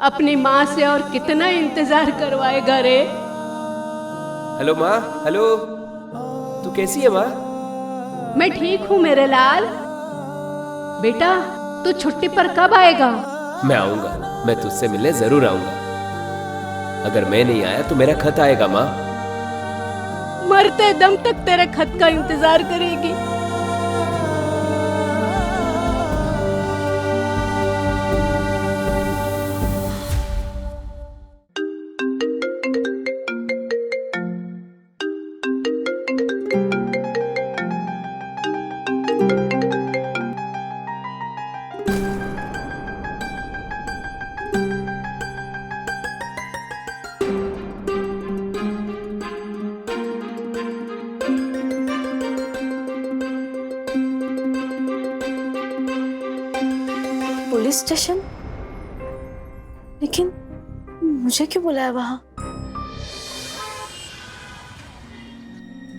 अपनी माँ से और कितना इंतजार करवाएगा रे। हेलो माँ, हेलो। तू कैसी है माँ? मैं ठीक हूँ मेरे लाल। बेटा तू छुट्टी पर कब आएगा? मैं आऊंगा, मैं तुझसे मिलने जरूर आऊंगा। अगर मैं नहीं आया तो मेरा खत आएगा माँ। मरते दम तक तेरे खत का इंतजार करेगी। Police station? लेकिन मुझे क्यों बुलाया वहां?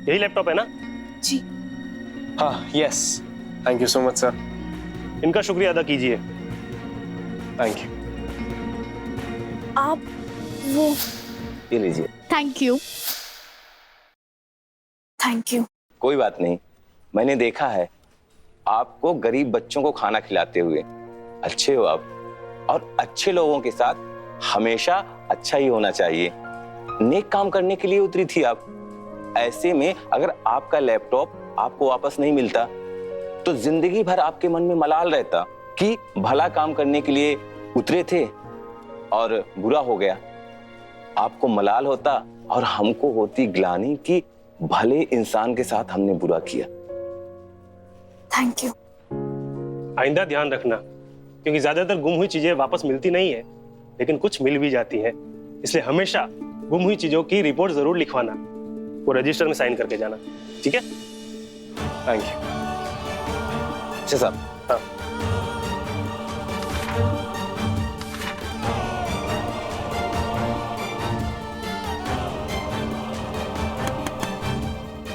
यही लैपटॉप है ना? जी। हाँ, yes. Thank you so much sir. इनका शुक्रिया अदा कीजिए। Thank you. आप वो ये लीजिए। Thank you. Thank you. कोई बात नहीं, मैंने देखा है आपको गरीब बच्चों को खाना खिलाते हुए। अच्छे हो आप, और अच्छे लोगों के साथ हमेशा अच्छा ही होना चाहिए। नेक काम करने के लिए उतरी थी आप। ऐसे में अगर आपका लैपटॉप आपको वापस नहीं मिलता तो जिंदगी भर आपके मन में मलाल रहता कि भला काम करने के लिए उतरे थे और बुरा हो गया। आपको मलाल होता और हमको होती ग्लानि कि भले इंसान के साथ हमने बुरा किया। Thank you. आइंदा ध्यान रखना, क्योंकि ज्यादातर गुम हुई चीजें वापस मिलती नहीं है, लेकिन कुछ मिल भी जाती है। इसलिए हमेशा गुम हुई चीजों की रिपोर्ट जरूर लिखवाना, वो रजिस्टर में साइन करके जाना, ठीक है? Thank you. अच्छा साहब। हाँ।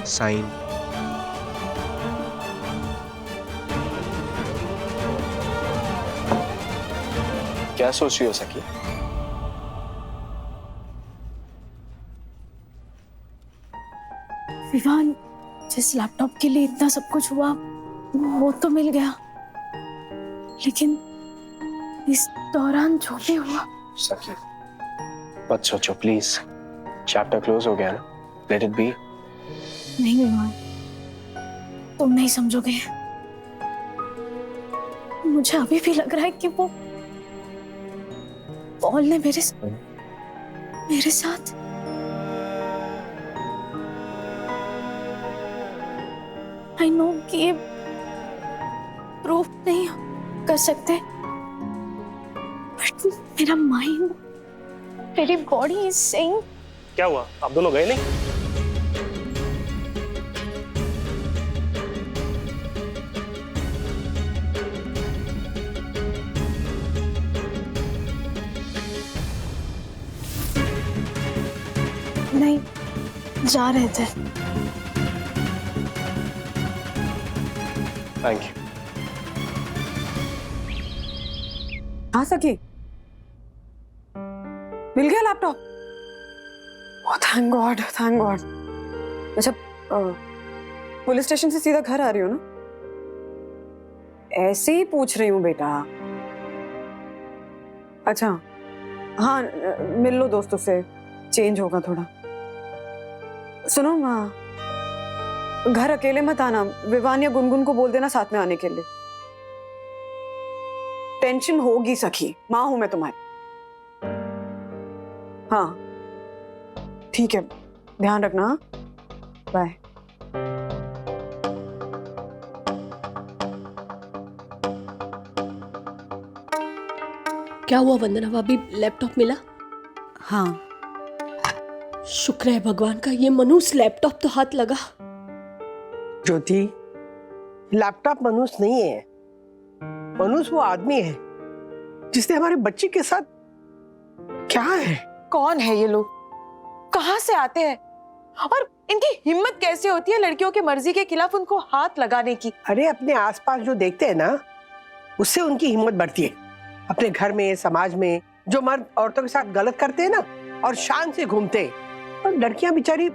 साइन। क्या सोच रही हो सखी? विवान, जिस लैपटॉप के लिए इतना सब कुछ हुआ वो तो मिल गया, लेकिन इस दौरान जो भी हुआ। सखी मत सोचो प्लीज। चैप्टर क्लोज हो गया ना, लेट इट बी। नहीं विवान, तुम नहीं समझोगे। मुझे अभी भी लग रहा है कि वो पॉल ने मेरे साथ आई नो कि ये प्रूफ नहीं कर सकते, बट मेरा माइंड, मेरी बॉडी इज सेइंग। क्या हुआ, आप दोनों गए नहीं? नहीं, जा रहे थे। Thank you. हाँ सखी, मिल गया laptop? Oh thank God, thank God. अच्छा, पुलिस स्टेशन से सीधा घर आ रही हो ना? ऐसे ही पूछ रही हूँ बेटा। अच्छा हाँ, मिल लो दोस्तों से, चेंज होगा थोड़ा। सुनो माँ, घर अकेले मत आना। विवान या गुनगुन को बोल देना साथ में आने के लिए। टेंशन होगी सखी, माँ हूं मैं तुम्हारी। हाँ ठीक है, ध्यान रखना। बाय। क्या हुआ वंदना भाभी, लैपटॉप मिला? हाँ शुक्र है भगवान का, ये मनुष्य लैपटॉप तो हाथ लगा। ज्योति, लैपटॉप मनुष्य नहीं है। मनुष्य वो आदमी है जिसने हमारे बच्चे के साथ। क्या है? कौन है ये लोग? कहां से आते हैं? और इनकी हिम्मत कैसे होती है लड़कियों की मर्जी के खिलाफ उनको हाथ लगाने की? अरे अपने आसपास जो देखते हैं ना, उससे उनकी हिम्मत बढ़ती है। अपने घर में, समाज में जो मर्द औरतों के साथ गलत करते हैं ना और शान से घूमते हैं, और लड़कियां बेचारी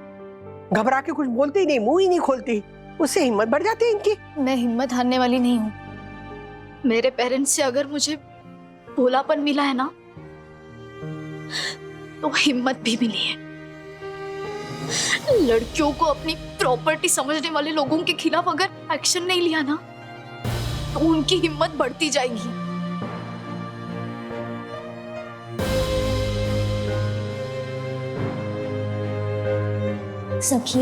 घबरा के कुछ बोलती ही नहीं, मुंह ही नहीं खोलती, उससे हिम्मत बढ़ जाती है इनकी। मैं हिम्मत हारने वाली नहीं हूँ। मेरे पेरेंट्स से अगर मुझे भोलापन मिला है ना, तो हिम्मत भी मिली है। लड़कियों को अपनी प्रॉपर्टी समझने वाले लोगों के खिलाफ अगर एक्शन नहीं लिया ना, तो उनकी हिम्मत बढ़ती जाएगी। सखी,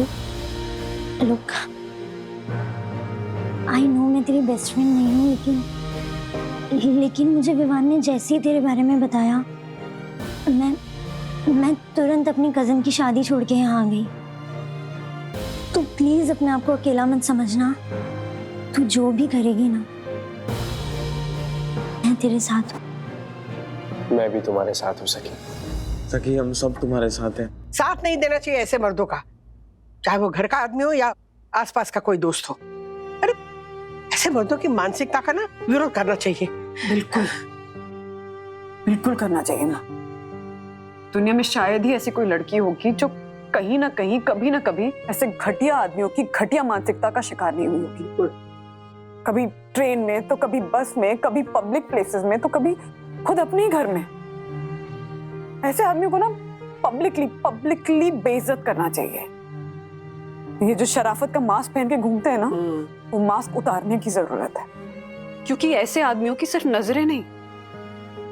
लुक, आई नो मैं तेरी बेस्ट फ्रेंड नहीं हूँ, लेकिन मुझे विवान ने जैसे ही तेरे बारे में बताया, मैं तुरंत अपनी कजन की शादी छोड़ के यहाँ आ गई। तो प्लीज अपने आप को अकेला मत समझना। तू जो भी करेगी ना, मैं तेरे साथ हूँ। मैं भी तुम्हारे साथ हूँ सखी। सखी, हम सब तुम्हारे साथ हैं। साथ नहीं देना चाहिए ऐसे मर्दों का, चाहे वो घर का आदमी हो या आसपास का कोई दोस्त हो। अरे ऐसे मर्दों की मानसिकता का ना विरोध करना चाहिए। बिल्कुल बिल्कुल करना चाहिए ना। दुनिया में शायद ही ऐसी कोई लड़की होगी जो कहीं ना कहीं, कभी ना कभी ऐसे घटिया आदमियों की घटिया मानसिकता का शिकार नहीं हुई होगी। कभी ट्रेन में, तो कभी बस में, कभी पब्लिक प्लेसेस में, तो कभी खुद अपने ही घर में। ऐसे आदमियों को ना पब्लिकली बेइज्जत करना चाहिए। ये जो शराफत का मास्क पहन के घूमते हैं ना, वो मास्क उतारने की जरूरत है। क्योंकि ऐसे आदमियों की सिर्फ नजरें नहीं,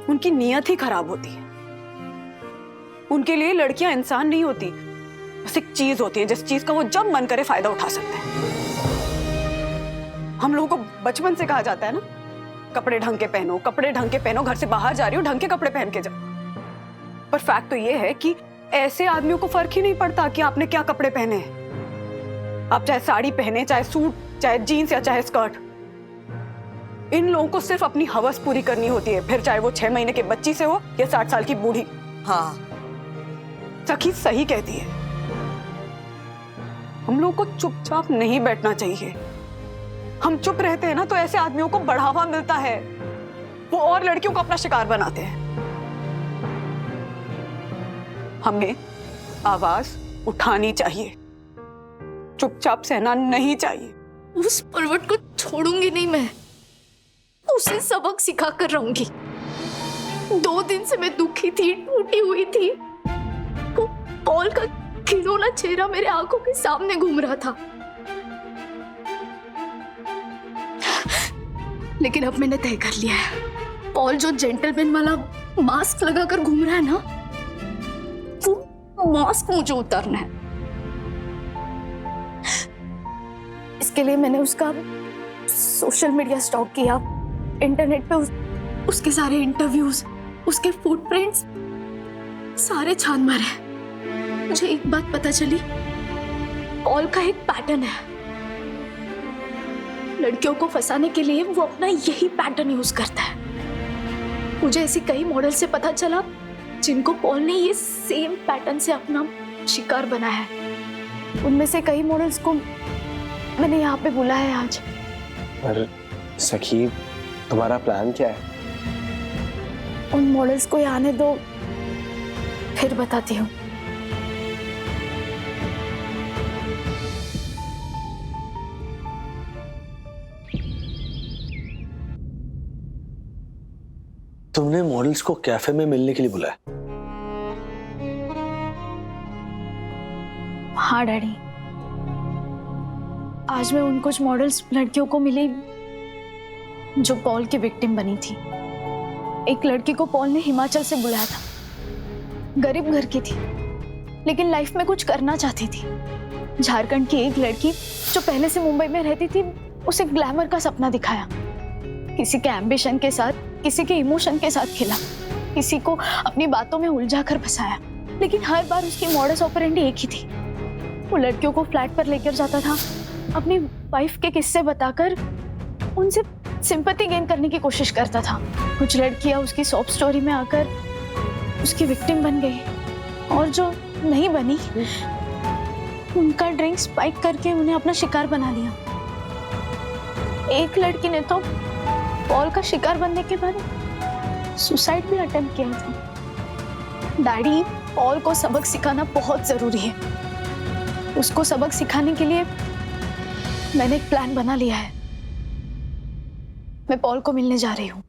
उनकी नीयत ही खराब होती है। उनके लिए लड़कियां इंसान नहीं होती, बस एक चीज होती है जिस चीज का वो जब मन करे फायदा उठा सकते हैं। हम लोगों को बचपन से कहा जाता है ना, कपड़े ढंग के पहनो, कपड़े ढंग के पहनो, घर से बाहर जा रही हो ढंग के कपड़े पहन के जाओ। पर फैक्ट तो ये है कि ऐसे आदमियों को फर्क ही नहीं पड़ता कि आपने क्या कपड़े पहने हैं। आप चाहे साड़ी पहने, चाहे सूट, चाहे जीन्स या चाहे स्कर्ट, इन लोगों को सिर्फ अपनी हवस पूरी करनी होती है, फिर चाहे वो 6 महीने के बच्ची से हो या 60 साल की बूढ़ी। हाँ, सखी सही कहती है। हम लोगों को चुपचाप नहीं बैठना चाहिए। हम चुप रहते हैं ना, तो ऐसे आदमियों को बढ़ावा मिलता है, वो और लड़कियों को अपना शिकार बनाते हैं। हमें आवाज उठानी चाहिए, चुपचाप सहना नहीं चाहिए। उस पर्वत को छोड़ूंगी नहीं मैं, उसे सबक सिखा कर रहूंगी। 2 दिन से मैं दुखी थी, टूटी हुई थी। वो पॉल का खिलौना चेहरा मेरे आंखों के सामने घूम रहा था, लेकिन अब मैंने तय कर लिया है, पॉल जो जेंटलमैन वाला मास्क लगाकर घूम रहा है ना, वो मास्क मुझे उतारना है। इसके लिए मैंने उसका सोशल मीडिया स्टॉक किया, इंटरनेट पे उसके सारे इंटरव्यूज, उसके फुटप्रिंट्स सारे छान मारे। मुझे एक बात पता चली, पॉल का एक पैटर्न है। लड़कियों को फंसाने के लिए वो अपना यही पैटर्न यूज करता है। मुझे ऐसी कई मॉडल से पता चला जिनको पॉल ने ये सेम पैटर्न से अपना शिकार बनाया है। उनमें से कई मॉडल्स को मैंने यहाँ पे बुलाया है आज। पर सखी, तुम्हारा प्लान क्या है? उन मॉडल्स को आने दो, फिर बताती हूँ। तुमने मॉडल्स को कैफे में मिलने के लिए बुलाया? हाँ डैडी, आज मैं उन कुछ मॉडल्स लड़कियों को मिली जो पॉल की विक्टिम बनी थी। एक लड़की को पॉल ने हिमाचल से बुलाया था, गरीब घर की थी, लेकिन लाइफ में कुछ करना चाहती थी। झारखंड की एक लड़की जो पहले से मुंबई में रहती थी, उसे ग्लैमर का सपना दिखाया, किसी के एम्बिशन के साथ, किसी के इमोशन के साथ खेला, किसी को अपनी बातों में उलझा कर फंसाया। लेकिन हर बार उसकी मॉडस ऑपरेंडी एक ही थी। वो लड़कियों को फ्लैट पर लेकर जाता था, अपनी वाइफ के किस्से बताकर उनसे सिंपैथी गेन करने की कोशिश करता था। कुछ लड़कियां उसकी सॉफ्ट स्टोरी में आकर उसकी विक्टिम बन गई, और जो नहीं बनी उनका ड्रिंक स्पाइक करके उन्हें अपना शिकार बना लिया। एक लड़की ने तो पॉल का शिकार बनने के बाद सुसाइड भी अटेम्प्ट किया था। डैडी, पॉल को सबक सिखाना बहुत जरूरी है। उसको सबक सिखाने के लिए मैंने एक प्लान बना लिया है। मैं पॉल को मिलने जा रही हूँ।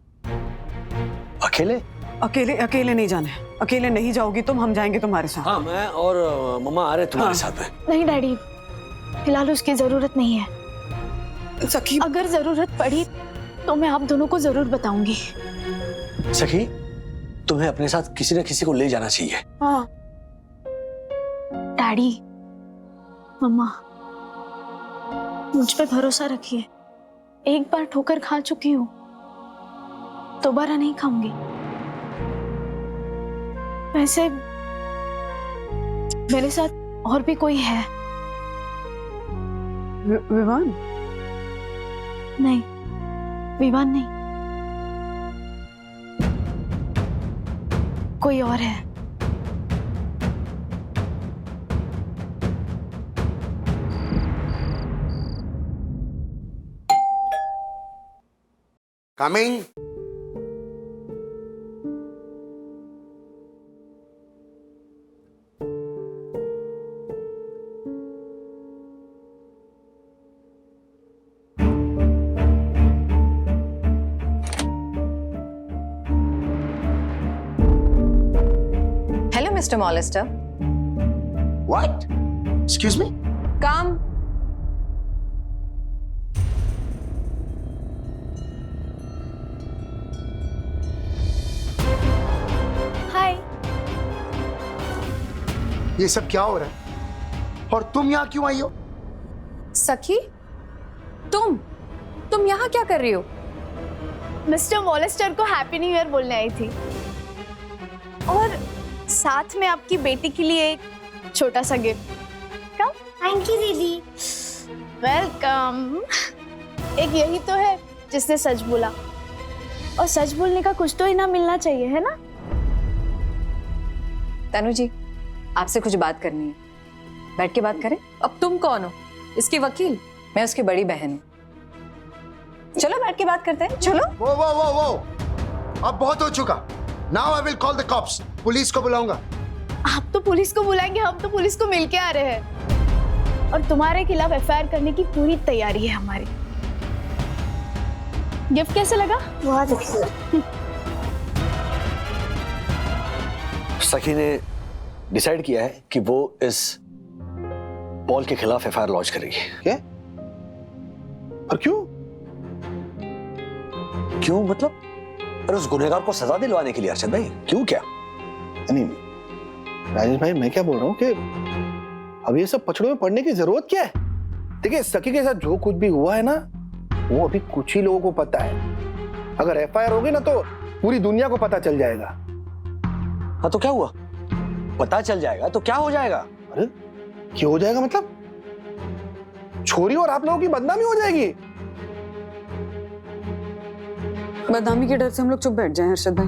अकेले? अकेले अकेले नहीं जाना है। अकेले नहीं जाओगी तुम, हम जाएंगे तुम्हारे साथ। हाँ, मैं और मम्मा आ रहे हैं तुम्हारे साथ में। नहीं डैडी, फिलहाल उसकी जरूरत नहीं है। सखी, अगर जरूरत पड़ी तो मैं आप दोनों को जरूर बताऊंगी। सखी, तुम्हें अपने साथ किसी न किसी को ले जाना चाहिए। हाँ डैडी, मम्मा, मुझ पे भरोसा रखिए। एक बार ठोकर खा चुकी हूँ, दोबारा नहीं खाऊंगी। वैसे मेरे साथ और भी कोई है। विवान? नहीं, विवान नहीं, कोई और है। Coming. Hello mister molester. What? Excuse me? काम। हाय। ये सब क्या हो रहा है? और तुम यहाँ क्यों आई हो? सखी, तुम यहाँ क्या कर रही हो? मिस्टर मॉलेस्टर को हैप्पी न्यू ईयर बोलने आई थी, और साथ में आपकी बेटी के लिए एक छोटा सा गिफ्ट। कम। थैंक यू दीदी। वेलकम। एक यही तो है जिसने सच बोला, और सच बोलने का कुछ तो इनाम मिलना चाहिए, है ना? तनु जी, आपसे कुछ बात करनी है, बैठ के बात करें। अब तुम कौन हो? इसकी वकील? मैं उसकी बड़ी बहन हूँ। चलो बैठ के बात करते हैं, चलो। वो अब बहुत हो चुका। Now I will call the cops. Police को बुलाऊंगा। आप तो पुलिस को बुलाएंगे, हम तो पुलिस को मिल के आ रहे हैं, और तुम्हारे खिलाफ एफआईआर करने की पूरी तैयारी है हमारी। गिफ्ट कैसे लगा? बहुत अच्छा। सखी ने डिसाइड किया है कि वो इस पॉल के खिलाफ एफआईआर लॉन्च करेगी। क्या? और क्यों? क्यों मतलब? अरे उस गुनहगार को सजा दिलवाने के लिए अर्शद भाई। क्यों क्या? नहीं राजेश भाई, मैं क्या बोल रहा हूँ कि अब ये सब पछड़ों में पड़ने की जरूरत क्या है? देखिए, सखी के साथ जो कुछ भी हुआ है ना, वो अभी कुछ ही लोगों को पता है। अगर एफआईआर होगी ना तो पूरी दुनिया को पता चल जाएगा। हाँ तो क्या हुआ? पता चल जाएगा तो क्या हो जाएगा? अरे क्या हो जाएगा मतलब? छोरी और आप लोगों की बदनामी हो जाएगी। बदनामी के डर से हम लोग चुप बैठ जाएं हर्षद भाई।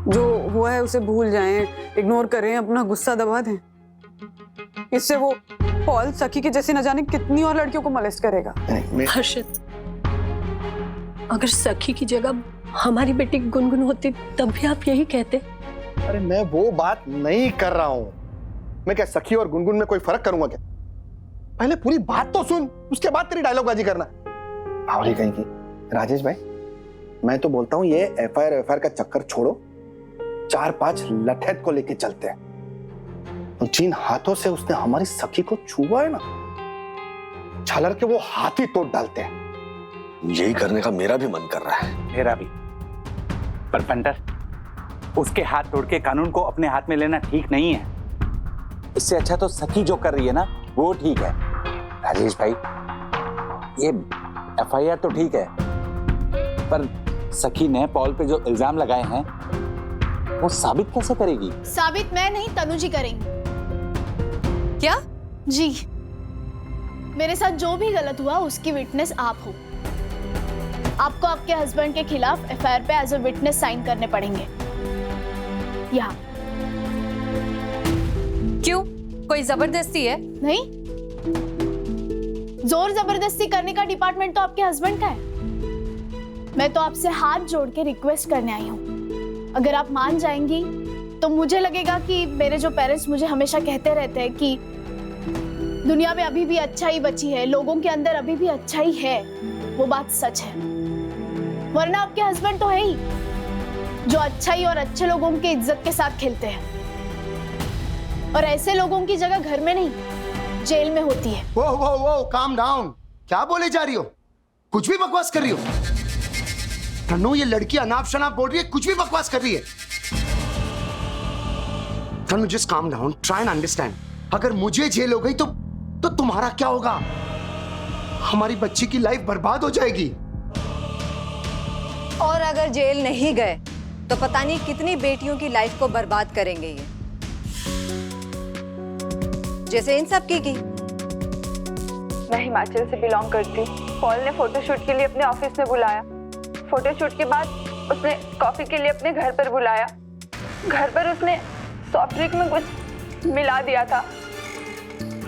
जो हुआ है उसे भूल जाएं, इग्नोर करें, अपना गुस्सा दबा दें। इससे वो पॉल सखी के जैसे न जाने कितनी और लड़कियों को मोलेस्ट करेगा। हर्षद, अगर सखी की जगह हमारी बेटी गुनगुन होती तब भी आप यही कहते? अरे मैं वो बात नहीं कर रहा हूं। मैं क्या सखी और गुनगुन में कोई फर्क करूंगा क्या? पहले पूरी बात तो सुन, उसके बाद तेरी डायलॉगबाजी करना। भावरी कहीं की। राजेश भाई, मैं तो बोलता हूं ये एफआईआर का चक्कर छोड़ो, 4-5 लठैत को लेके चलते हैं। जिन हाथों से उसने हमारी सखी को छुआ है ना, छालर के वो हाथ ही तोड़ डालते हैं। यही करने का मेरा भी मन कर रहा है। मेरा भी। पर फंटर, उसके हाथ तोड़ के कानून को अपने हाथ में लेना ठीक नहीं है। इससे अच्छा तो सखी जो कर रही है ना, वो ठीक है। राजेश भाई, ये एफआईआर तो ठीक है, पर सखी ने पॉल पे जो इल्जाम लगाए हैं वो साबित कैसे करेगी? साबित मैं नहीं, तनु जी करेंगी। क्या? जी, मेरे साथ जो भी गलत हुआ उसकी विटनेस आप हो। आपको आपके हस्बैंड के खिलाफ एफआईआर पे एज अ विटनेस साइन करने पड़ेंगे। यहाँ। क्यों? कोई जबरदस्ती है? नहीं, जोर जबरदस्ती करने का डिपार्टमेंट तो आपके हस्बैंड का है। मैं तो आपसे हाथ जोड़ के रिक्वेस्ट करने आई हूँ। अगर आप मान जाएंगी तो मुझे लगेगा कि मेरे जो पेरेंट्स मुझे हमेशा कहते रहते हैं कि दुनिया में अभी भी अच्छाई बची है, लोगों के अंदर अभी भी अच्छाई है, वो बात सच है। वरना आपके हस्बैंड तो है ही जो अच्छाई और अच्छे लोगों की इज्जत के साथ खेलते हैं, और ऐसे लोगों की जगह घर में नहीं जेल में होती है। वो काम डाउन। क्या बोले जा रही हो? कुछ भी बकवास कर रही हो। तनु, ये लड़की अनाप शनाप बोल रही है, कुछ भी बकवास कर रही है। Tanu, just calm down, try and understand. अगर मुझे जेल हो गई तो तुम्हारा क्या होगा? हमारी बच्ची की लाइफ बर्बाद हो जाएगी। और अगर जेल नहीं गए तो पता नहीं कितनी बेटियों की लाइफ को बर्बाद करेंगे ये, जैसे इन सब की। मैं हिमाचल से बिलोंग करती हूँ। पॉल ने फोटोशूट के लिए अपने ऑफिस में बुलाया। फोटोशूट के बाद उसने कॉफी के लिए अपने घर पर बुलाया। घर पर उसने सॉफ्ट ड्रिंक में कुछ मिला दिया था।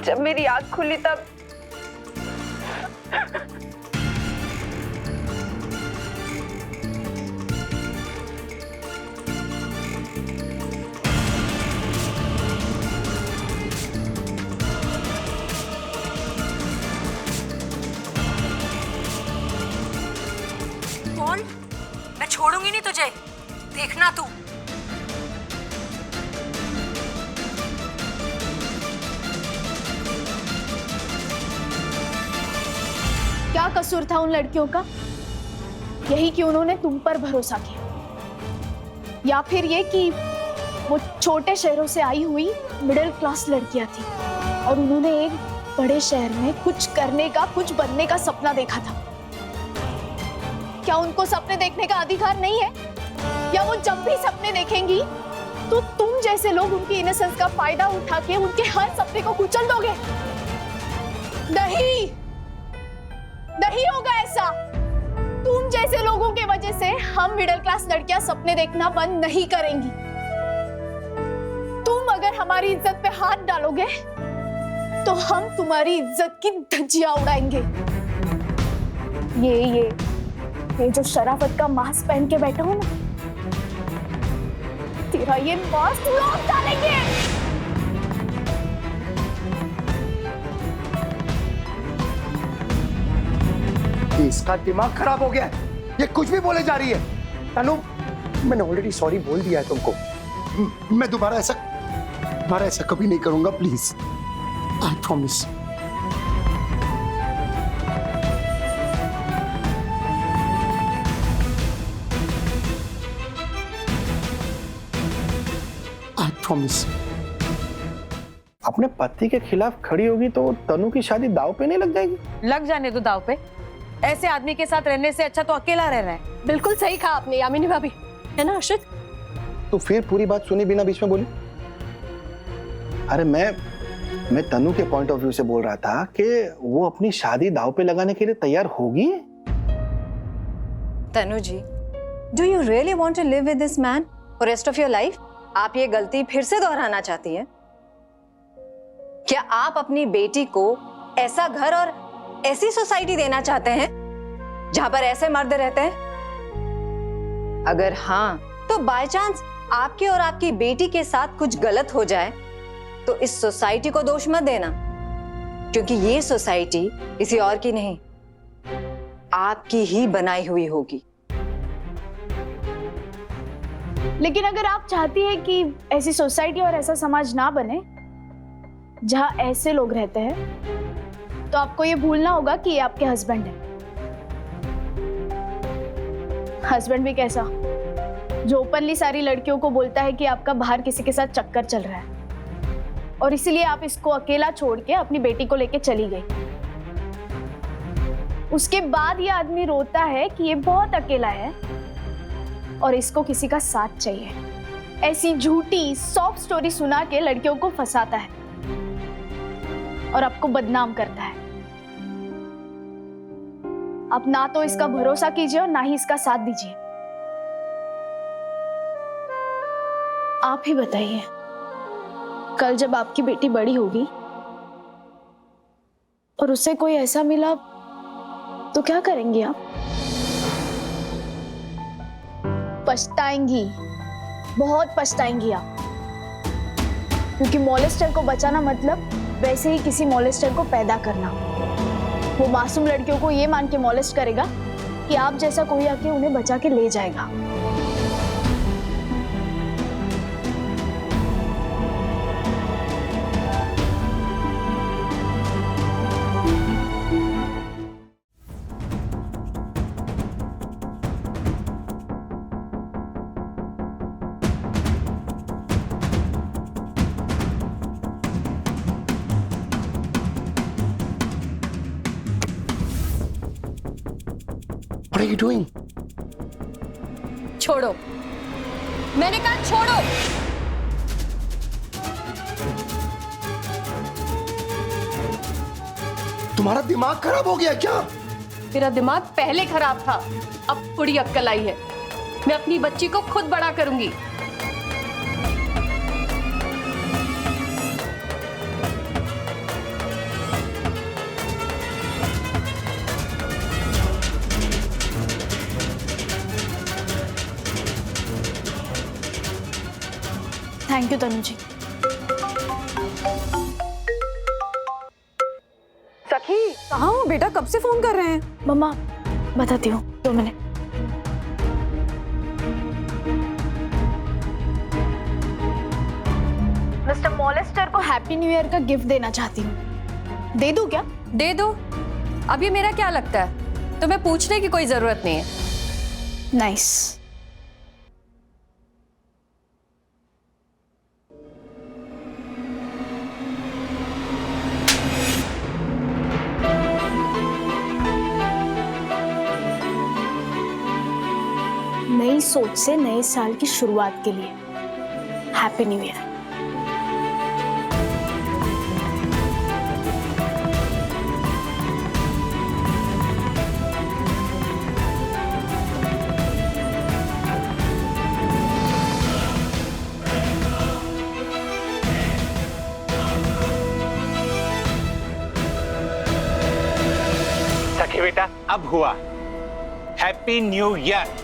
जब मेरी आँख खुली तब पॉल, मैं छोड़ूंगी नहीं तुझे, देखना तू। क्या कसूर था उन लड़कियों का? यही कि उन्होंने तुम पर भरोसा किया, या फिर ये कि वो छोटे शहरों से आई हुई मिडिल क्लास लड़कियां थी और उन्होंने एक बड़े शहर में कुछ करने का, कुछ बनने का सपना देखा था। क्या उनको सपने देखने का अधिकार नहीं है? या वो जब भी सपने देखेंगी तो तुम जैसे लोग उनकी इनोसेंस का फायदा उठा के उनके हर सपने को कुचल दोगे? नहीं होगा ऐसा। तुम जैसे लोगों की वजह से हम मिडिल क्लास लड़कियां सपने देखना बंद नहीं करेंगी। तुम अगर हमारी इज्जत पे हाथ डालोगे तो हम तुम्हारी इज्जत की धज्जियां उड़ाएंगे। ये जो शराफत का मास्क पहन के बैठा हो ना, तेरा ये मास्क उड़ा डालेंगे। इसका दिमाग खराब हो गया है। ये कुछ भी बोले जा रही है। तनु, मैंने ऑलरेडी सॉरी बोल दिया है तुमको। मैं दोबारा ऐसा कभी नहीं करूंगा, please, I promise. I promise. अपने पति के खिलाफ खड़ी होगी तो तनु की शादी दाव पे नहीं लग जाएगी? लग जाने दो दाव पे। ऐसे आदमी के साथ रहने से अच्छा तो अकेला रहना है। बिल्कुल सही कहा आपने यामिनी भाभी, है ना अर्षित? तो फिर पूरी बात सुनी बिना बीच में बोली? अरे मैं तनु के पॉइंट ऑफ व्यू से बोल रहा था कि वो अपनी शादी दाव पे लगाने के लिए तैयार होगी। Tanu ji, do you really want to live with this man for rest of your life? आप ये गलती फिर से दोहराना चाहती हैं? क्या आप अपनी बेटी को ऐसा घर और ऐसी सोसाइटी देना चाहते हैं जहां पर ऐसे मर्द रहते हैं? अगर हाँ, तो बाय चांस आपके और आपकी बेटी के साथ कुछ गलत हो जाए तो इस सोसाइटी को दोष मत देना, क्योंकि ये सोसाइटी किसी और की नहीं, आपकी ही बनाई हुई होगी। लेकिन अगर आप चाहती हैं कि ऐसी सोसाइटी और ऐसा समाज ना बने जहां ऐसे लोग रहते हैं, तो आपको ये भूलना होगा कि ये आपके हस्बैंड है। हस्बैंड भी कैसा, जो ओपनली सारी लड़कियों को बोलता है कि आपका बाहर किसी के साथ चक्कर चल रहा है और इसीलिए आप इसको अकेला छोड़ के अपनी बेटी को लेके चली गई। उसके बाद ये आदमी रोता है कि ये बहुत अकेला है और इसको किसी का साथ चाहिए। ऐसी झूठी सॉफ्ट स्टोरी सुना के लड़कियों को फंसाता है और आपको बदनाम करता है। आप ना तो इसका भरोसा कीजिए और ना ही इसका साथ दीजिए। आप ही बताइए, कल जब आपकी बेटी बड़ी होगी और उसे कोई ऐसा मिला तो क्या करेंगी आप? पछताएंगी, बहुत पछताएंगी आप। क्योंकि मॉलेस्टर को बचाना मतलब वैसे ही किसी मॉलेस्टर को पैदा करना। वो मासूम लड़कियों को ये मान के मॉलेस्ट करेगा कि आप जैसा कोई आके उन्हें बचा के ले जाएगा। What are you doing? छोड़ो, मैंने कहा छोड़ो। तुम्हारा दिमाग खराब हो गया क्या? मेरा दिमाग पहले खराब था, अब थोड़ी अक्ल आई है। मैं अपनी बच्ची को खुद बड़ा करूंगी। थैंक यू तनु जी। सखी, कहाँ हो बेटा? कब से फोन कर रहे हैं? मम्मा बताती हूँ, 2 मिनट। मिस्टर मॉलेस्टर को हैप्पी न्यू ईयर का गिफ्ट देना चाहती हूँ। दे दूँ क्या? दे दो। अब ये मेरा क्या लगता है? तुम्हें पूछने की कोई जरूरत नहीं है। नाइस। नई सोच से नए साल की शुरुआत के लिए हैप्पी न्यू ईयर। सखी बेटा, अब हुआ। Happy new year.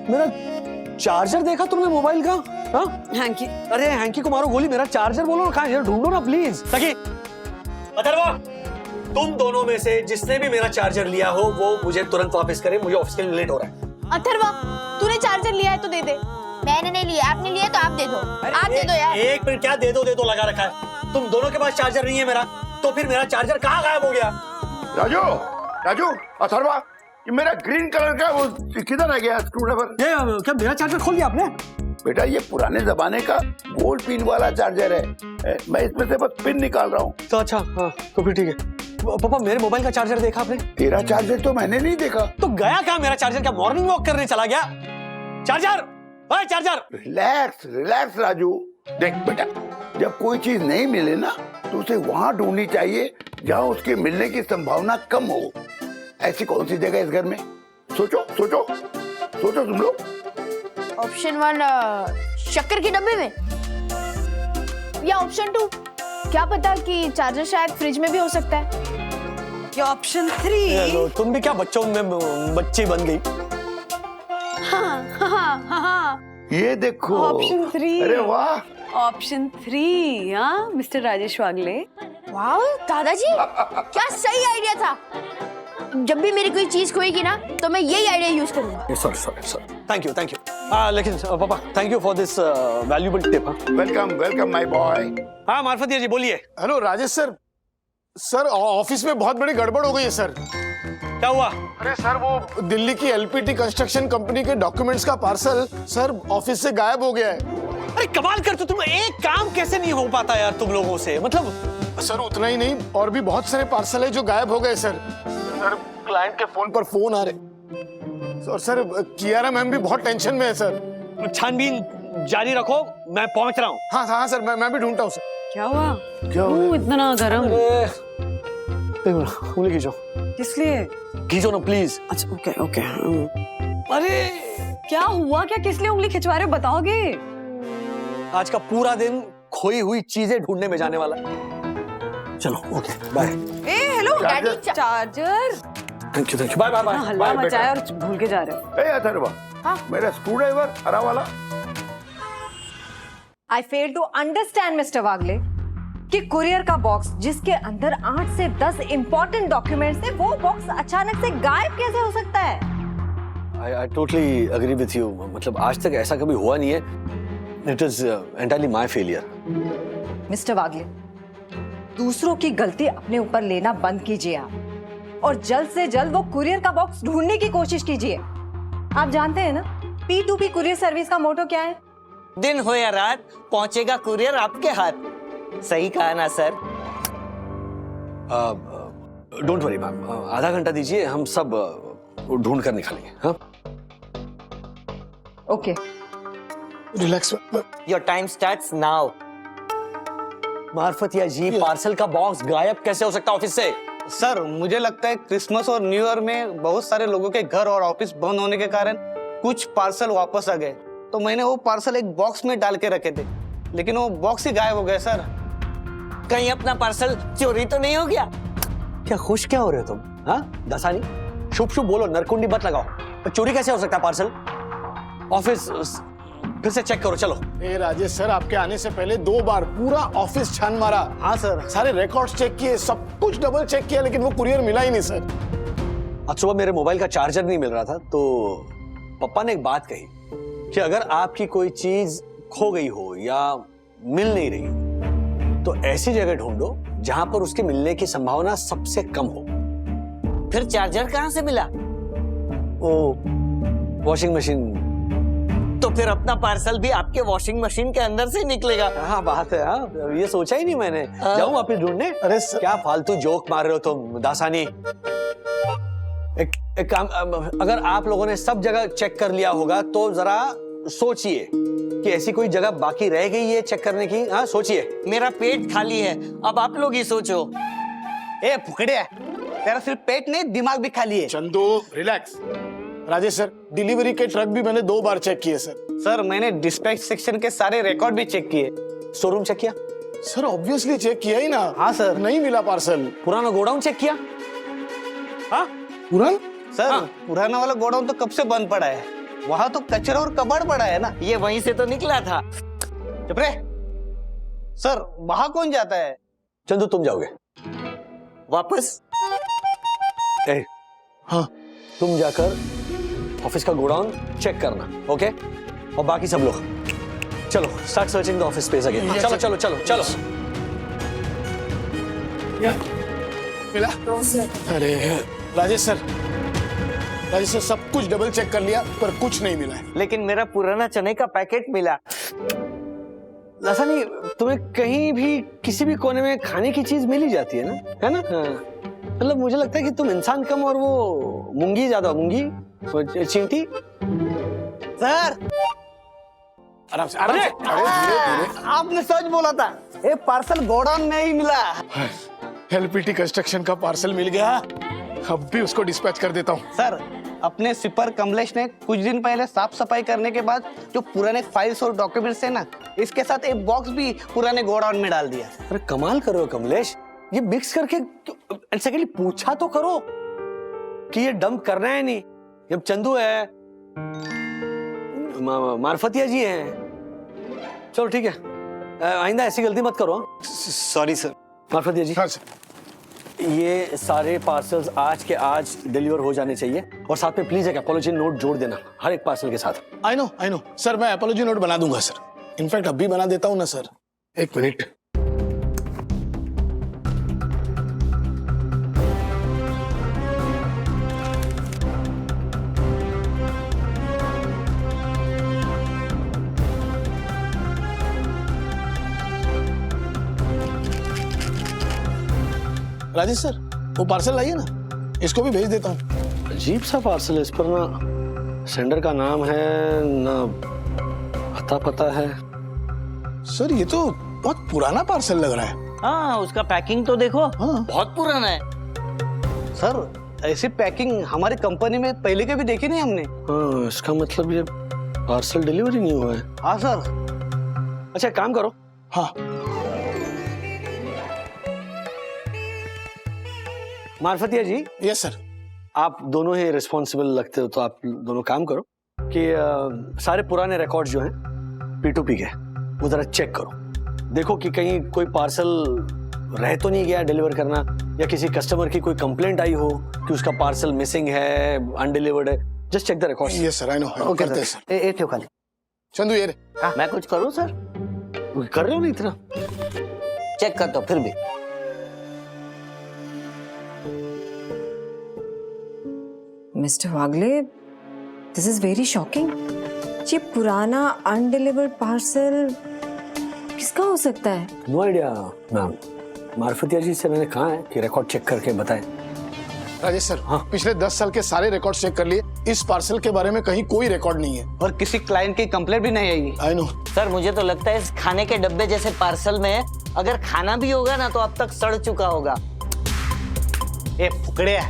मेरा चार्जर देखा तुमने मोबाइल का? हाँ हैंकी। अरे हैंकी को मारो गोली, मेरा चार्जर बोलो ना कहाँ है, ढूंढो ना प्लीज। सखी, अथर्वा, तुम दोनों में से जिसने भी मेरा चार्जर लिया हो वो मुझे तुरंत वापस करे, मुझे ऑफिस के लिए लेट हो रहा है। अथर्वा, तूने चार्जर लिया है तो दे दे। मैंने नहीं लिया, आपने लिया तो आप दे दो। आप दे दो यार। एक मिनट, क्या दे दो लगा रखा है? तुम दोनों के पास चार्जर नहीं है मेरा, तो फिर मेरा चार्जर कहाँ गायब हो गया? राजू, अथर्वा, ये मेरा ग्रीन कलर का वो किधर रह गया स्क्रूड्राइवर? ये क्या मेरा चार्जर खोल दिया आपने? बेटा ये पुराने जमाने का गोल्ड पिन वाला चार्जर है, मैं इसमें से बस पिन निकाल रहा हूँ। तो अच्छा, हाँ तो फिर ठीक है। पापा मेरे मोबाइल का चार्जर देखा आपने? तेरा चार्जर तो मैंने नहीं देखा। तो गया कहाँ मेरा चार्जर? क्या मॉर्निंग वॉक करने चला गया? चार्जर, भाई चार्जर। रिलैक्स राजू। देख बेटा, जब कोई चीज नहीं मिले ना तो उसे वहां ढूंढनी चाहिए जहां उसके मिलने की संभावना कम हो। ऐसी कौन सी जगह इस घर में? सोचो तुम लोग। ऑप्शन 1 शक्कर के डब्बे में, या ऑप्शन 2 क्या पता कि चार्जर शायद फ्रिज में भी हो सकता है, या ऑप्शन 3 तुम भी क्या बच्चों में बच्ची बन गई? हाँ। ये देखो ऑप्शन 3। अरे वाह, ऑप्शन 3। हाँ मिस्टर राजेश वागले। वाह दादाजी, क्या सही आइडिया था। जब भी मेरी कोई चीज खोएगी ना तो मैं यही आइडिया यूज करूंगा। सॉरी। Thank you. लेकिन पापा, thank you for this valuable tip. Welcome my boy. हाँ मार्फतिया जी बोलिए। हेलो राजेश सर ऑफिस में बहुत बड़ी गड़बड़ हो गई है सर। क्या हुआ? अरे सर, वो दिल्ली की एलपीटी कंस्ट्रक्शन कंपनी के डॉक्यूमेंट्स का पार्सल सर ऑफिस से गायब हो गया है। अरे कमाल करते तुम, एक काम कैसे नहीं हो पाता यार तुम लोगों से? मतलब सर उतना ही नहीं, और भी बहुत सारे पार्सल है जो गायब हो गए सर। क्लाइंट के फोन पर फोन आ रहे। और सर कियारा मैम भी बहुत टेंशन में है सर। छानबीन जारी रखो, मैं पहुंच रहा हूँ। हाँ सर, मैं भी ढूंढता हूँ सर। क्या हुआ? क्यों इतना गरम? उंगली खींचो। किस लिए? खींचो ना प्लीज। अच्छा ओके। अरे क्या हुआ? क्या किस लिए उंगली खिंचवा रहे हो? बताओगे? आज का पूरा दिन खोई हुई चीजें ढूंढने में जाने वाला। चलो ओके बाय। ए hello daddy, charger. Thank you bye bye bye. हल्ला मचाया और भूल के जा रहे हो। ए अथर्वा, मेरा स्क्रू ड्राइवर हरा वाला। आई फेल टू अंडरस्टैंड मिस्टर वागले कि कुरियर का बॉक्स जिसके अंदर 8 से 10 इंपॉर्टेंट डॉक्यूमेंट्स थे, वो बॉक्स अचानक से गायब कैसे हो सकता है? I totally agree with you. मतलब आज तक ऐसा कभी हुआ नहीं है। It is entirely my failure. Mister Wagle, दूसरों की गलती अपने ऊपर लेना बंद कीजिए आप, और जल्द से जल्द वो कुरियर का बॉक्स ढूंढने की कोशिश कीजिए। आप जानते हैं ना P2P कुरियर सर्विस का मोटो क्या है? दिन हो या रात पहुंचेगा कुरियर आपके हाथ। सही कहा ना सर? डोंट वरी मैम, आधा घंटा दीजिए, हम सब ढूंढ कर निकालेंगे। हाँ okay, relax. Your time starts now. Marfatia ji, parcel का बॉक्स गायब कैसे हो सकता है ऑफिस से? सर मुझे लगता है क्रिसमस और न्यू ईयर में बहुत सारे लोगों के घर और ऑफिस बंद होने के कारण कुछ पार्सल वापस आ गए, तो मैंने वो पार्सल एक बॉक्स में डाल के रखे थे, लेकिन वो बॉक्स ही गायब हो गया सर। कहीं अपना पार्सल चोरी तो नहीं हो गया? क्या खुश क्या हो रहे हो तुम? हाँ दासानी, शुभ शुभ बोलो, नरकुंडी मत लगाओ। पर चोरी कैसे हो सकता है पार्सल? ऑफिस फिर से चेक करो, चलो। ए राजेश सर, आपके आने से पहले 2 बार पूरा ऑफिस छान मारा। हाँ सर, सारे रिकॉर्ड्स चेक किए, सब कुछ डबल चेक किया, लेकिन वो कुरियर मिला ही नहीं सर। आज सुबह मेरे मोबाइल का चार्जर नहीं मिल रहा था, तो पापा ने एक बात कही कि अगर आपकी कोई चीज खो गई हो या मिल नहीं रही, तो ऐसी जगह ढूंढो जहां पर उसके मिलने की संभावना सबसे कम हो। फिर चार्जर कहां से मिला? ओ, वॉशिंग मशीन। तो फिर अपना पार्सल भी आपके वॉशिंग मशीन के अंदर से निकलेगा। हाँ बात है। हाँ ये सोचा ही नहीं मैंने। जाऊं वापिस ढूंढने? अरे क्या फालतू जोक मार रहे हो तुम दासानी। एक काम, अगर आप लोगों ने सब जगह चेक कर लिया होगा तो जरा सोचिए कि ऐसी कोई जगह बाकी रह गई है चेक करने की। हाँ सोचिए। मेरा पेट खाली है, अब आप लोग ही सोचो। ए फुकड़े, तेरा सिर्फ पेट नहीं दिमाग भी खाली है। Chandu relax. Rajesh sir, delivery के ट्रक भी मैंने 2 बार चेक किए सर। सर मैंने डिस्पैच सेक्शन के सारे रिकॉर्ड भी चेक किए। शोरूम चेक किया? सर ऑब्वियसली चेक किया ही ना। हाँ सर। नहीं मिला पार्सल। पुराना गोडाउन चेक किया? हाँ पुराना? सर हाँ। पुराना वाला गोडाउन तो कब से बंद पड़ा है, वहां तो कचरा और कबाड़ पड़ा है ना। ये वहीं से तो निकला था। चुप रहे। सर वहां कौन जाता है? चंदू तुम जाओगे वापस? हाँ तुम जाकर ऑफिस का गोडाउन चेक करना, ओके? और बाकी सब लोग चलो start searching the office space again. चलो चलो चलो चलो। मिला? अरे राजेश सर, सब कुछ डबल चेक कर लिया पर कुछ नहीं मिला है। लेकिन मेरा पुराना चने का पैकेट मिला। लासानी, तुम्हें कहीं भी किसी भी कोने में खाने की चीज मिल ही जाती है ना, है ना? मतलब मुझे लगता है कि तुम इंसान कम और वो मूंगी ज्यादा। मूंगी चींटी। सर आराम से, आराम से। अरे आपने सच बोला था, ये पार्सल गोडाउन में ही मिला। एलपीटी कंस्ट्रक्शन का पार्सल मिल गया, अब भी उसको डिस्पैच कर देता हूँ। सर अपने स्वीपर कमलेश ने कुछ दिन पहले साफ सफाई करने के बाद जो पुराने फाइल्स और डॉक्यूमेंट्स है ना, इसके साथ एक बॉक्स भी पुराने गोडाउन में डाल दिया। अरे कमाल कर रहे हो कमलेश, ये मिक्स करके सेकेंडली पूछा तो करो कि ये डंप करना है नहीं। जब चंदू है, मार्फतिया जी हैं, चलो ठीक है, आइंदा ऐसी गलती मत करो। Sorry sir. मार्फतिया जी, हाँ सर। ये सारे पार्सल्स आज के आज डिलीवर हो जाने चाहिए, और साथ में प्लीज एक अपॉलॉजी नोट जोड़ देना हर एक पार्सल के साथ। आई नो सर, मैं अपॉलॉजी नोट बना दूंगा सर। इनफैक्ट अभी बना देता हूँ ना सर। एक मिनट। राजेश सर, वो पार्सल लाइए ना, इसको भी भेज देता हूँ। अजीब सा पार्सल है, इस पर ना सेंडर का नाम है ना पता पता है। सर ये तो बहुत पुराना पार्सल लग रहा है। हाँ उसका पैकिंग तो देखो। हाँ। बहुत पुराना है। सर ऐसी पैकिंग हमारी कंपनी में पहले कभी देखी नहीं हमने। हाँ, इसका मतलब ये पार्सल डिलीवरी नहीं हुआ है। हाँ सर। अच्छा काम करो, हाँ मार्फतिया जी। Yes sir. आप दोनों ही रिस्पॉन्सिबल लगते हो, तो आप दोनों काम करो कि सारे पुराने रिकॉर्ड जो हैं P2P के, वो जरा चेक करो, देखो कि कहीं कोई पार्सल रह तो नहीं गया डिलीवर करना, या किसी कस्टमर की कोई कंप्लेंट आई हो कि उसका पार्सल मिसिंग है, अनडिलीवर्ड है। Just check the records. Yes sir, I know. Okay करते हैं सर। सर। ए ठेव खाली चंदू ये रे। मैं कुछ करूं सर? कर रहे हो ना इतना? चेक कर दो फिर भी। Mister Wagle, this is very shocking. ये पुराना अनडिलीवर्ड पार्सल किसका हो सकता है? No idea ma'am. Marfatia ji से मैंने कहा है कि रिकॉर्ड चेक करके बताएं। राजेश सर, हाँ पिछले 10 साल के सारे रिकॉर्ड चेक कर लिए, इस पार्सल के बारे में कहीं कोई रिकॉर्ड नहीं है और किसी क्लाइंट की कंप्लेंट भी नहीं आई। आई नो सर, मुझे तो लगता है इस खाने के डब्बे जैसे पार्सल में अगर खाना भी होगा ना तो अब तक सड़ चुका होगा। ए फुकड़िया,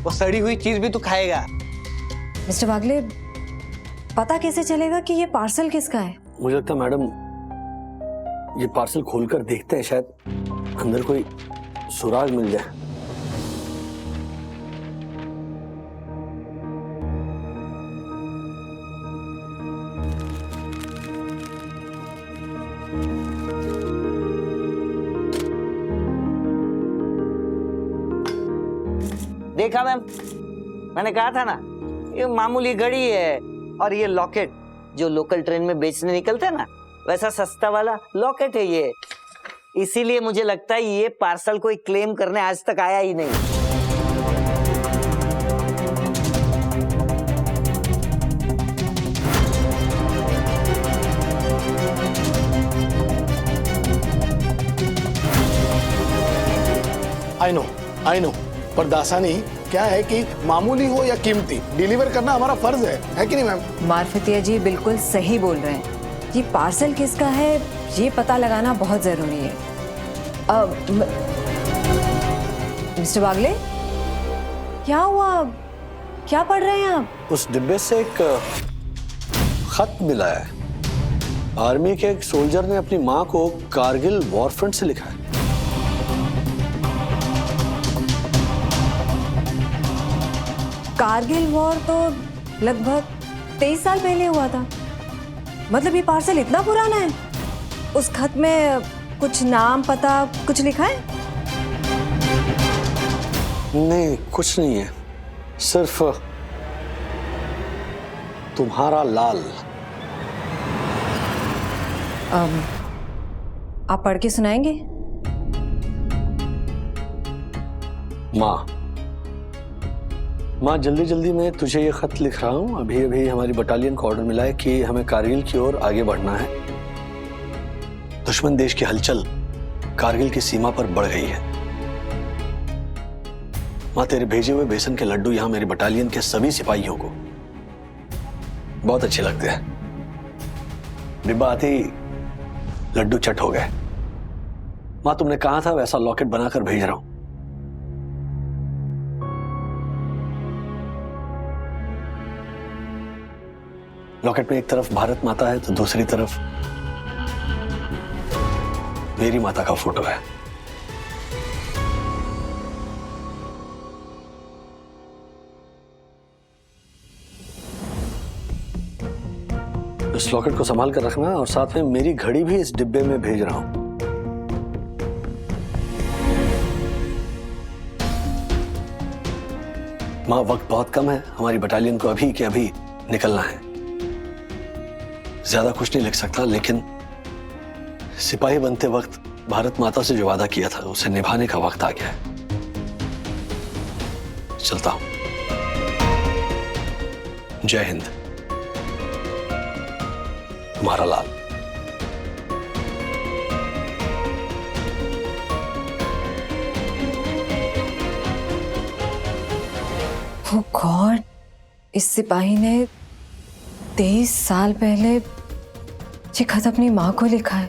वो सड़ी हुई चीज भी तू खाएगा। मिस्टर वागले, पता कैसे चलेगा कि ये पार्सल किसका है? मुझे लगता है मैडम ये पार्सल खोलकर देखते हैं, शायद अंदर कोई सुराग मिल जाए। देखा मैम, मैंने कहा था ना, ये मामूली घड़ी है और ये लॉकेट जो लोकल ट्रेन में बेचने निकलते हैं ना, वैसा सस्ता वाला लॉकेट है ये। इसीलिए मुझे लगता है ये पार्सल कोई क्लेम करने आज तक आया ही नहीं। आई नो पर दासानी क्या है कि मामूली हो या कीमती, डिलीवर करना हमारा फर्ज है कि नहीं मैम? मार्फतिया जी बिल्कुल सही बोल रहे हैं। ये पार्सल किसका है ये पता लगाना बहुत जरूरी है। मिस्टर वागले, क्या हुआ? क्या पढ़ रहे हैं आप? उस डिब्बे से एक खत मिला है। आर्मी के एक सोल्जर ने अपनी माँ को कारगिल वॉर फ्रंट से लिखा है। कारगिल वॉर तो लगभग 23 साल पहले हुआ था। मतलब ये पार्सल इतना पुराना है? उस खत में कुछ नाम पता कुछ लिखा है? नहीं, कुछ नहीं है, सिर्फ तुम्हारा लाल। आप पढ़ के सुनाएंगे? माँ जल्दी जल्दी मैं तुझे ये खत लिख रहा हूँ। अभी अभी हमारी बटालियन को ऑर्डर मिला है कि हमें कारगिल की ओर आगे बढ़ना है। दुश्मन देश की हलचल कारगिल की सीमा पर बढ़ गई है। माँ तेरे भेजे हुए बेसन के लड्डू यहाँ मेरी बटालियन के सभी सिपाहियों को बहुत अच्छे लगते हैं। डिब्बा आते ही लड्डू चट हो गए। माँ तुमने कहा था वैसा लॉकेट बनाकर भेज रहा हूं। लॉकेट में एक तरफ भारत माता है तो दूसरी तरफ मेरी माता का फोटो है। इस लॉकेट को संभाल कर रखना और साथ में मेरी घड़ी भी इस डिब्बे में भेज रहा हूं। मां वक्त बहुत कम है, हमारी बटालियन को अभी के अभी निकलना है। ज्यादा कुछ नहीं लिख सकता, लेकिन सिपाही बनते वक्त भारत माता से जो वादा किया था उसे निभाने का वक्त आ गया है। चलता हूं। जय हिंद। तुम्हारा लाल। Oh God, इस सिपाही ने 23 साल पहले ये खत अपनी माँ को लिखा है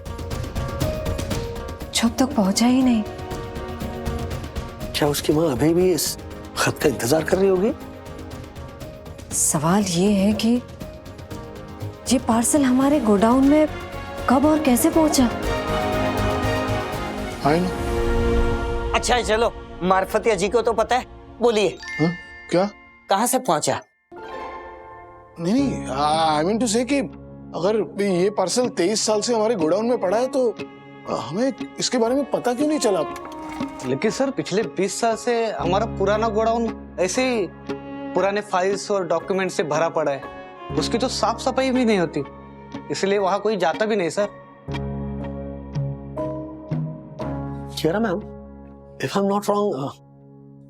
जो अब तक पहुंचा ही नहीं। क्या उसकी माँ अभी भी इस खत का इंतजार कर रही होगी। सवाल ये है कि ये पार्सल हमारे गोडाउन में कब और कैसे पहुंचा? अच्छा है, चलो मार्फतिया जी को तो पता है, बोलिए। क्या? कहाँ से पहुंचा? नहीं, आई मीन टू से कि अगर ये पार्सल 23 साल से हमारे गोडाउन में पड़ा है तो हमें इसके बारे में पता क्यों नहीं चला? लेकिन सर पिछले 20 साल से हमारा पुराना गोडाउन ऐसे ही पुराने फाइल्स और डॉक्यूमेंट से भरा पड़ा है, उसकी तो साफ सफाई भी नहीं होती, इसलिए वहां कोई जाता भी नहीं sir. Chira ma'am, if I am not wrong,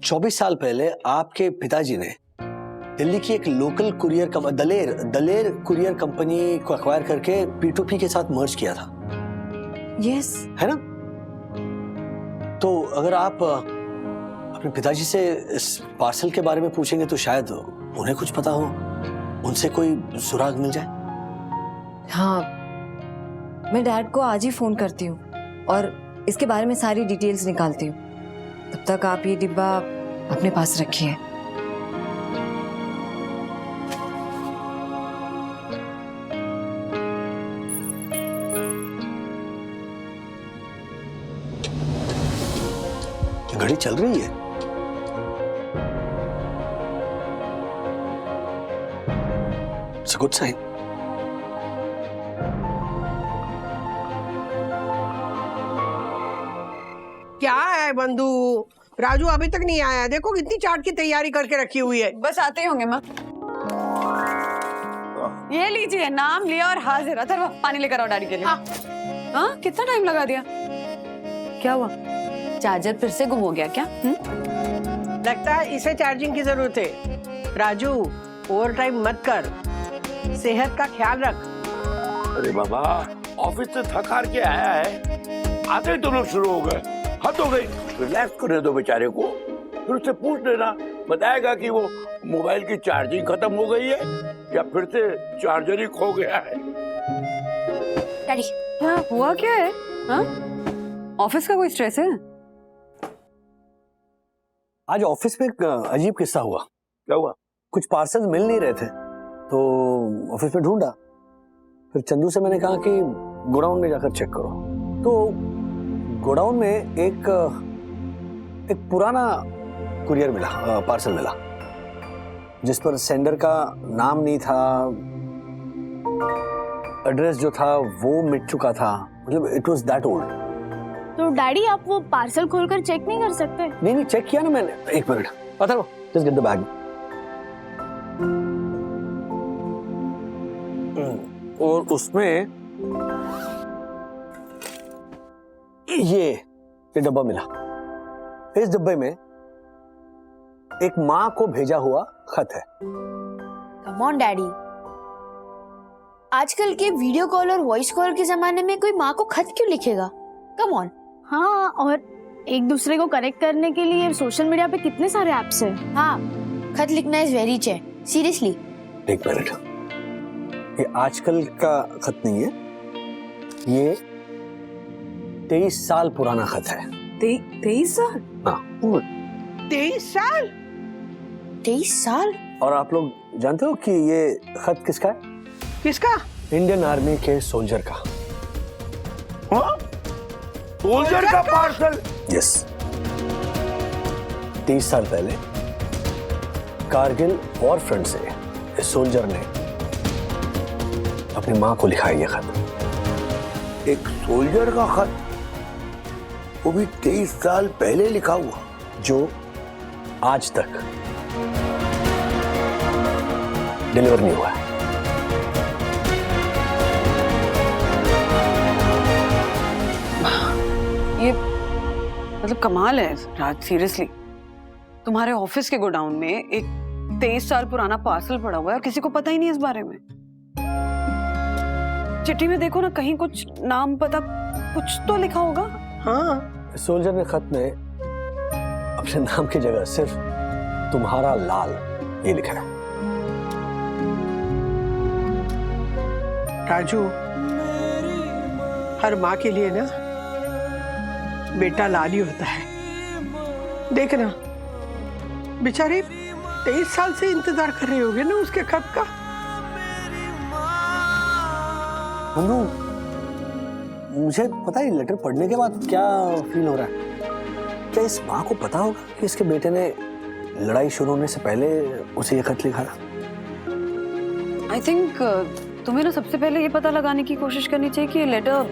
24 साल पहले आपके पिताजी ने दिल्ली की एक लोकल कुरियर दलेर कुरियर कंपनी को एक्वायर करके P2P के साथ मर्ज किया था। यस, है ना? तो अगर आप अपने पिताजी से इस पार्सल के बारे में पूछेंगे तो शायद उन्हें कुछ पता हो, उनसे कोई सुराग मिल जाए। हाँ, मैं डैड को आज ही फोन करती हूँ और इसके बारे में सारी डिटेल्स निकालती हूँ। तब तक आप ये डिब्बा अपने पास रखिए। घड़ी चल रही है। It's a good sign. क्या है बंधु? राजू अभी तक नहीं आया, देखो कितनी चाट की तैयारी करके रखी हुई है। बस आते ही होंगे माँ। ये लीजिए, नाम लिया और हाजिर। अथर्व, पानी लेकर आओ डैडी के लिए। हाँ, कितना टाइम लगा दिया? क्या हुआ? चार्जर फिर से गुम हो गया क्या? लगता है इसे चार्जिंग की जरूरत है। राजू, ओवर टाइम मत कर, सेहत का ख्याल रख। अरे बाबा, ऑफिस से थक हार के आया है, आते ही तुम लोग शुरू हो गए। हद हो गई, रिलैक्स करने दो बेचारे को। फिर उससे पूछ लेना, बताएगा कि वो मोबाइल की चार्जिंग खत्म हो गई है या फिर से चार्जर ही खो गया है। डैडी, क्या हुआ? क्या है? हाँ? ऑफिस का कोई स्ट्रेस है? आज ऑफिस में एक अजीब किस्सा हुआ। क्या हुआ? कुछ पार्सल मिल नहीं रहे थे तो ऑफिस में ढूंढा। फिर चंदू से मैंने कहा कि गोडाउन में जाकर चेक करो। तो गोडाउन में एक पुराना कुरियर मिला, पार्सल मिला, जिस पर सेंडर का नाम नहीं था, एड्रेस जो था वो मिट चुका था, मतलब इट वाज दैट ओल्ड। तो डैडी, आप वो पार्सल खोलकर चेक नहीं कर सकते? नहीं, चेक किया ना मैंने। एक मिनट, पता लो, जस्ट गेट द बैग। और उसमें ये डब्बा मिला। इस डब्बे में एक माँ को भेजा हुआ खत है। कम ऑन डैडी, आजकल के वीडियो कॉल और वॉइस कॉल के जमाने में कोई माँ को खत क्यों लिखेगा? Come on. हाँ, और एक दूसरे को कनेक्ट करने के लिए सोशल मीडिया पे कितने सारे ऐप्स हैं। हाँ, खत लिखना इज वेरी चे, सीरियसली। एक मिनट, ये आजकल का खत नहीं है, ये 23 साल पुराना खत है। 23 साल? हाँ। 23 साल? 23 साल? और आप लोग जानते हो कि ये खत किसका है? किसका? इंडियन आर्मी के सोल्जर का। हाँ? सोल्जर का पार्सल? यस। 23 साल पहले कारगिल वॉर फ्रंट से इस सोल्जर ने अपनी मां को लिखा है ये खत। एक सोल्जर का खत, वो भी 23 साल पहले लिखा हुआ, जो आज तक डिलीवर नहीं हुआ है। ये मतलब कमाल है राज, सीरियसली। तुम्हारे ऑफिस के गोडाउन में एक 23 साल पुराना पार्सल पड़ा हुआ है और किसी को पता ही नहीं इस बारे में। चिट्ठी में देखो ना, कहीं कुछ नाम पता कुछ तो लिखा होगा। हाँ, सोल्जर ने खत में अपने नाम की जगह सिर्फ तुम्हारा लाल ये लिखा है। राजू, हर माँ के लिए ना बेटा लाल ही होता है। देखना, बेचारी 23 साल से इंतजार कर रही होगी ना उसके खत का। मनु, मुझे पता है लेटर पढ़ने के बाद क्या फील हो रहा है। क्या इस माँ को पता होगा कि इसके बेटे ने लड़ाई शुरू होने से पहले उसे ये खत लिखा था? आई थिंक तुम्हें ना सबसे पहले ये पता लगाने की कोशिश करनी चाहिए कि ये लेटर,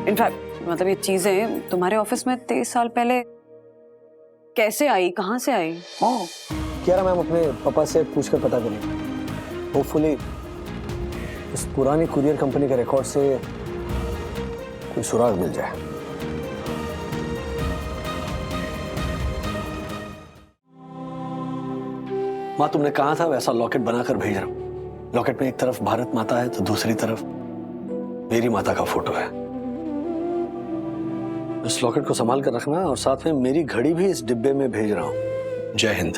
इनफैक्ट मतलब ये चीजें तुम्हारे ऑफिस में 23 साल पहले कैसे आई, कहाँ से आई? कियारा मैम अपने पापा से पूछकर पता करेंगे। होपफुली उस पुरानी कुरियर कंपनी के रिकॉर्ड से कोई सुराग मिल जाए। माँ, तुमने कहा था वैसा लॉकेट बनाकर भेज रहा हूं। लॉकेट में एक तरफ भारत माता है तो दूसरी तरफ मेरी माता का फोटो है। इस लॉकेट को संभाल कर रखना और साथ में मेरी घड़ी भी इस डिब्बे में भेज रहा हूं। जय हिंद,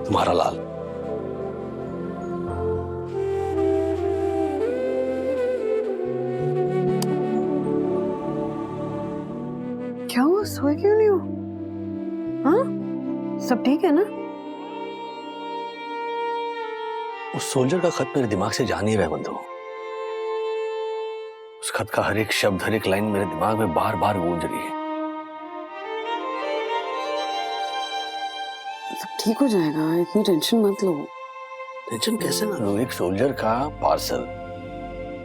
तुम्हारा लाल। क्या हुआ, सोए क्यों नहीं हो? हाँ, सब ठीक है ना? उस सोल्जर का खत मेरे दिमाग से जा नहीं रहा बंधु। उस खत का हर एक शब्द, हर एक लाइन मेरे दिमाग में बार बार गूंज रही है। सब ठीक हो जाएगा, इतनी टेंशन मत लो। टेंशन कैसे ना लो? एक सोल्जर का पार्सल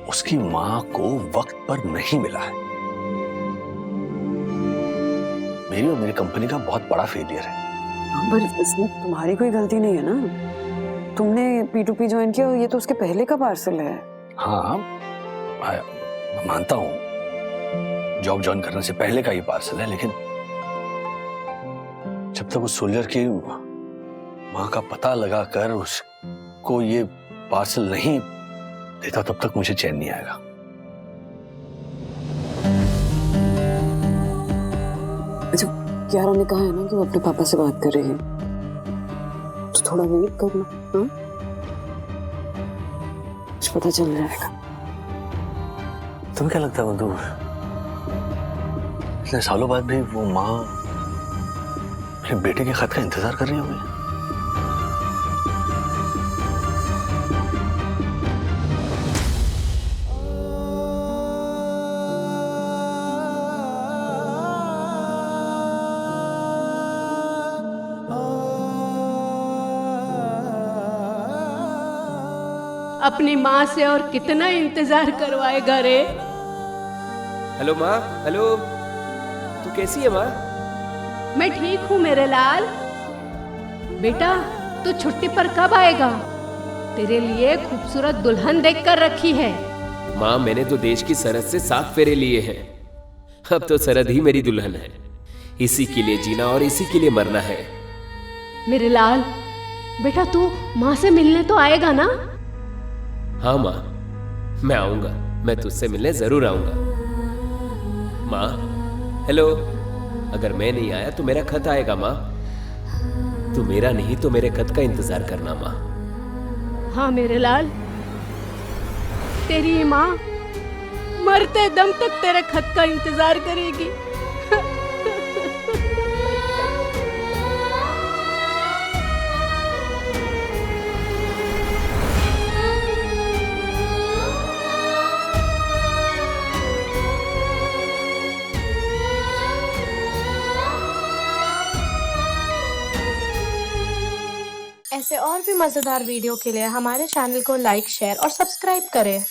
उसकी मां को वक्त पर नहीं मिला है। मेरी और मेरी कंपनी का बहुत बड़ा फेलियर है। पर इसमें तुम्हारी कोई गलती नहीं है ना। तुमने P2P ज्वाइन किया, ये तो उसके पहले का पार्सल है। हाँ, मैं मानता हूँ जॉब ज्वाइन करने से पहले का ही पार्सल है, लेकिन जब तक उस सोल्जर की माँ का पता लगाकर उसको ये पार्सल नहीं देता तब तक मुझे चैन नहीं आएगा। अच्छा, कियारा ने कहा है ना कि वो अपने पापा से बात कर रही है, तो थोड़ा वेट करना। हाँ, कुछ पता चल जाएगा। तुम्हें क्या लगता है बंधु, इतने सालों बाद भी वो माँ अपने बेटे के खत का इंतजार कर रही होगी? अपनी माँ से और कितना इंतजार करवाएगा रे? हेलो माँ, हेलो। तू कैसी है माँ? मैं ठीक हूँ मेरे लाल। बेटा, तू छुट्टी पर कब आएगा? तेरे लिए खूबसूरत दुल्हन देख कर रखी है। माँ, मैंने तो देश की सरहद से 7 फेरे लिए हैं। अब तो सरहद ही मेरी दुल्हन है। इसी के लिए जीना और इसी के लिए मरना है। मेरे लाल, बेटा तू माँ से मिलने तो आएगा ना? हाँ माँ, मैं आऊंगा। मैं तुझसे मिलने जरूर आऊंगा। माँ, हेलो। अगर मैं नहीं आया तो मेरा खत आएगा माँ। तू मेरा नहीं तो मेरे खत का इंतजार करना माँ। हाँ मेरे लाल, तेरी माँ मरते दम तक तेरे खत का इंतजार करेगी। ऐसे और भी मजेदार वीडियो के लिए हमारे चैनल को लाइक, शेयर और सब्सक्राइब करें।